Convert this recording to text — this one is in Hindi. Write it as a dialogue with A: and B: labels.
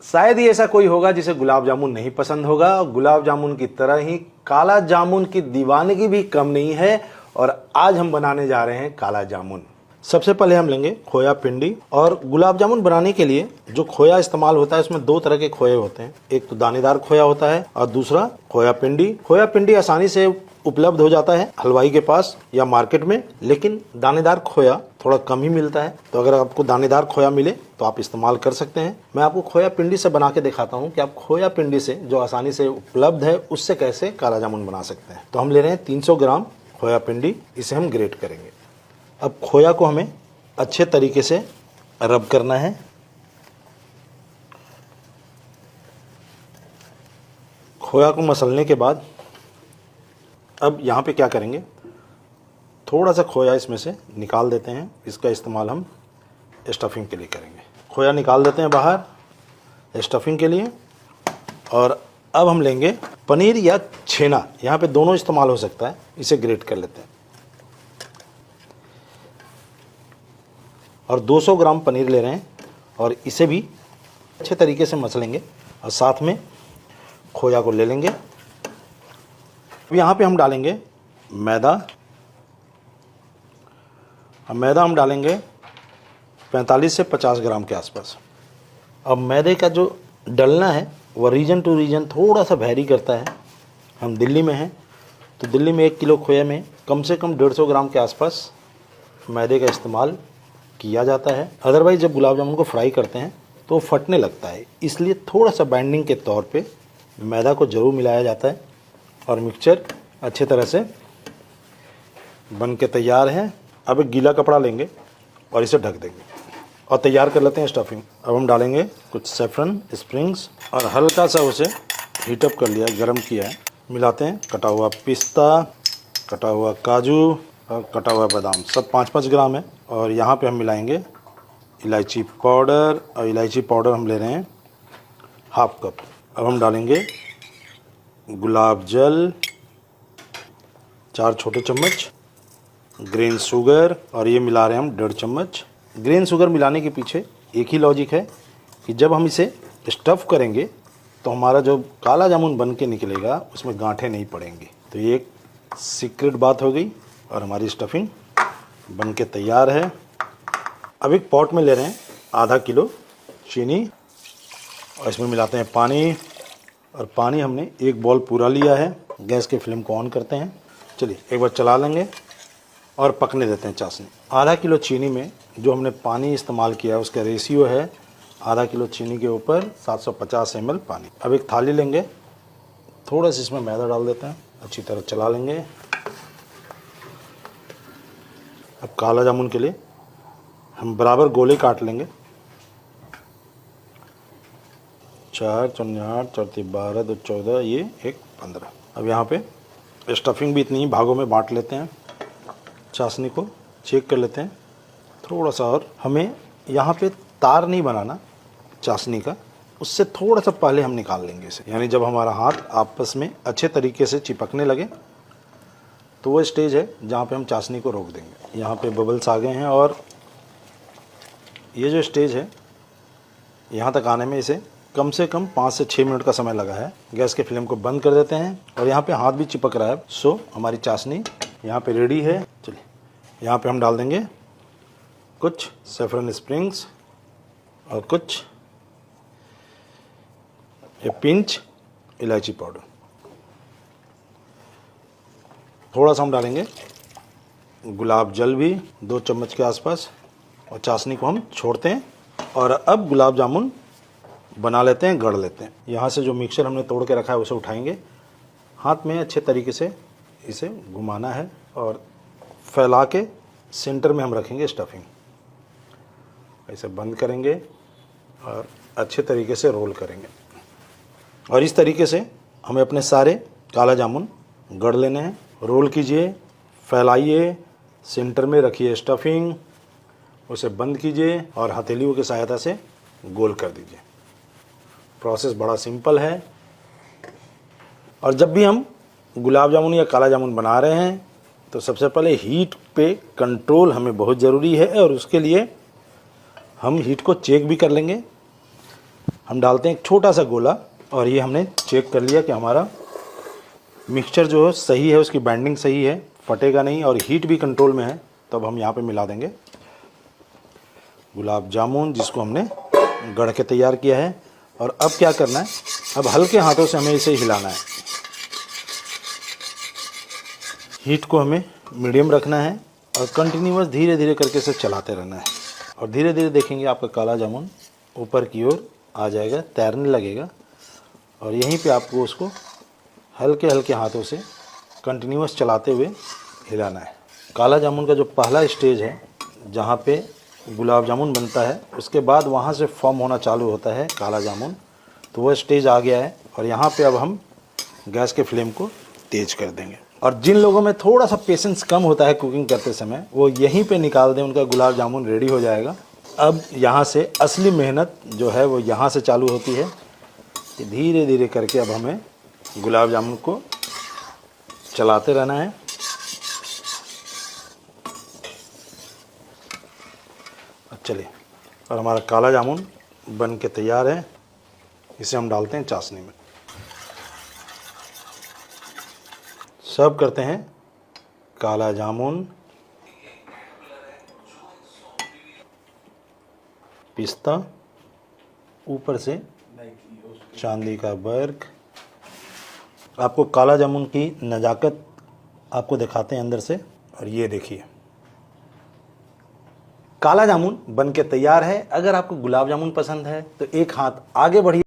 A: शायद ही ऐसा कोई होगा जिसे गुलाब जामुन नहीं पसंद होगा। गुलाब जामुन की तरह ही काला जामुन की दीवानगी भी कम नहीं है और आज हम बनाने जा रहे हैं काला जामुन। सबसे पहले हम लेंगे खोया पिंडी। और गुलाब जामुन बनाने के लिए जो खोया इस्तेमाल होता है उसमें दो तरह के खोए होते हैं, एक तो दानेदार खोया होता है और दूसरा खोया पिंडी। खोया पिंडी आसानी से उपलब्ध हो जाता है हलवाई के पास या मार्केट में, लेकिन दानेदार खोया थोड़ा कम ही मिलता है। तो अगर आपको दानेदार खोया मिले तो आप इस्तेमाल कर सकते हैं। मैं आपको खोया पिंडी से बना के दिखाता हूँ कि आप खोया पिंडी से जो आसानी से उपलब्ध है उससे कैसे काला जामुन बना सकते हैं। तो हम ले रहे हैं 300 ग्राम खोया पिंडी, इसे हम ग्रेट करेंगे। अब खोया को हमें अच्छे तरीके से रब करना है। खोया को मसलने के बाद अब यहाँ पे क्या करेंगे, थोड़ा सा खोया इसमें से निकाल देते हैं। इसका इस्तेमाल हम स्टफिंग के लिए करेंगे। खोया निकाल देते हैं बाहर स्टफिंग के लिए। और अब हम लेंगे पनीर या छेना, यहाँ पे दोनों इस्तेमाल हो सकता है। इसे ग्रेट कर लेते हैं और 200 ग्राम पनीर ले रहे हैं और इसे भी अच्छे तरीके से मसलेंगे और साथ में खोया को ले लेंगे। अब यहाँ पे हम डालेंगे मैदा। अब मैदा हम डालेंगे 45 से 50 ग्राम के आसपास। अब मैदे का जो डलना है वह रीजन टू रीजन थोड़ा सा वैरी करता है। हम दिल्ली में हैं तो दिल्ली में 1 किलो खोया में कम से कम 150 ग्राम के आसपास मैदे का इस्तेमाल किया जाता है। अदरवाइज़ जब गुलाब जामुन को फ्राई करते हैं तो फटने लगता है, इसलिए थोड़ा सा बाइंडिंग के तौर पे मैदा को ज़रूर मिलाया जाता है। और मिक्सचर अच्छे तरह से बन के तैयार है। अब एक गीला कपड़ा लेंगे और इसे ढक देंगे और तैयार कर लेते हैं स्टफिंग। अब हम डालेंगे कुछ सैफरन स्प्रिंग्स और हल्का सा उसे हीटअप कर लिया, गरम किया है। मिलाते हैं कटा हुआ पिस्ता, कटा हुआ काजू और कटा हुआ बादाम, सब 5-5 ग्राम है। और यहाँ पे हम मिलाएंगे इलायची पाउडर, और इलायची पाउडर हम ले रहे हैं 1/2 कप। अब हम डालेंगे गुलाब जल 4 छोटे चम्मच, ग्रेन शुगर, और ये मिला रहे हैं हम 1.5 चम्मच। ग्रेन शुगर मिलाने के पीछे एक ही लॉजिक है कि जब हम इसे स्टफ़ करेंगे तो हमारा जो काला जामुन बन के निकलेगा उसमें गांठें नहीं पड़ेंगी। तो ये एक सीक्रेट बात हो गई और हमारी स्टफिंग बन के तैयार है। अब एक पॉट में ले रहे हैं आधा किलो चीनी और इसमें मिलाते हैं पानी। और पानी हमने 1 बॉल पूरा लिया है। गैस के फ्लेम को ऑन करते हैं। चलिए एक बार चला लेंगे और पकने देते हैं चाशनी। आधा किलो चीनी में जो हमने पानी इस्तेमाल किया उसका रेशियो है आधा किलो चीनी के ऊपर 750 ml पानी। अब एक थाली लेंगे, थोड़ा सा इसमें मैदा डाल देते हैं, अच्छी तरह चला लेंगे। अब काला जामुन के लिए हम बराबर गोले काट लेंगे। 4 चौने 8, 4 3 12, 2 14, ये 1 15। अब यहाँ पे स्टफिंग भी इतनी ही भागों में बांट लेते हैं। चाशनी को चेक कर लेते हैं थोड़ा सा, और हमें यहाँ पे तार नहीं बनाना चाशनी का, उससे थोड़ा सा पहले हम निकाल लेंगे इसे। यानी जब हमारा हाथ आपस में अच्छे तरीके से चिपकने लगे तो वो स्टेज है जहाँ पे हम चाशनी को रोक देंगे। यहाँ पे बबल्स आ गए हैं और ये जो स्टेज है यहाँ तक आने में इसे कम से कम 5 से 6 मिनट का समय लगा है। गैस के फ्लेम को बंद कर देते हैं और यहाँ पे हाथ भी चिपक रहा है। सो हमारी चाशनी यहाँ पे रेडी है। चलिए यहाँ पे हम डाल देंगे कुछ सैफरन स्प्रिंग्स और कुछ पिंच इलायची पाउडर। थोड़ा सा हम डालेंगे गुलाब जल भी 2 चम्मच के आसपास, और चाशनी को हम छोड़ते हैं। और अब गुलाब जामुन बना लेते हैं, गढ़ लेते हैं। यहाँ से जो मिक्सचर हमने तोड़ के रखा है उसे उठाएंगे, हाथ में अच्छे तरीके से इसे घुमाना है और फैला के सेंटर में हम रखेंगे स्टफिंग। इसे बंद करेंगे और अच्छे तरीके से रोल करेंगे। और इस तरीके से हमें अपने सारे काला जामुन गढ़ लेने हैं। रोल कीजिए, फैलाइए, सेंटर में रखिए स्टफिंग, उसे बंद कीजिए और हथेलियों की सहायता से गोल कर दीजिए। प्रोसेस बड़ा सिंपल है। और जब भी हम गुलाब जामुन या काला जामुन बना रहे हैं तो सबसे पहले हीट पे कंट्रोल हमें बहुत ज़रूरी है, और उसके लिए हम हीट को चेक भी कर लेंगे। हम डालते हैं एक छोटा सा गोला, और ये हमने चेक कर लिया कि हमारा मिक्सचर जो है सही है, उसकी बाइंडिंग सही है, फटेगा नहीं और हीट भी कंट्रोल में है। तो अब हम यहाँ पे मिला देंगे गुलाब जामुन जिसको हमने गढ़ के तैयार किया है। और अब क्या करना है, अब हल्के हाथों से हमें इसे हिलाना है। हीट को हमें मीडियम रखना है और कंटिन्यूअस धीरे धीरे करके इसे चलाते रहना है। और धीरे धीरे देखेंगे आपका काला जामुन ऊपर की ओर आ जाएगा, तैरने लगेगा। और यहीं पे आपको उसको हल्के हल्के हाथों से कंटिन्यूअस चलाते हुए हिलाना है। काला जामुन का जो पहला स्टेज है जहाँ पे गुलाब जामुन बनता है, उसके बाद वहाँ से फॉर्म होना चालू होता है काला जामुन, तो वह स्टेज आ गया है। और यहाँ पे अब हम गैस के फ्लेम को तेज कर देंगे। और जिन लोगों में थोड़ा सा पेशेंस कम होता है कुकिंग करते समय, वो यहीं पे निकाल दें, उनका गुलाब जामुन रेडी हो जाएगा। अब यहाँ से असली मेहनत जो है वो यहाँ से चालू होती है कि धीरे धीरे करके अब हमें गुलाब जामुन को चलाते रहना है। चलिए, और हमारा काला जामुन बन के तैयार है। इसे हम डालते हैं चाशनी में, सर्व करते हैं काला जामुन, पिस्ता, ऊपर से चांदी का वर्क। आपको काला जामुन की नज़ाकत आपको दिखाते हैं अंदर से। और ये देखिए काला जामुन बन के तैयार है। अगर आपको गुलाब जामुन पसंद है तो एक हाथ आगे बढ़िए।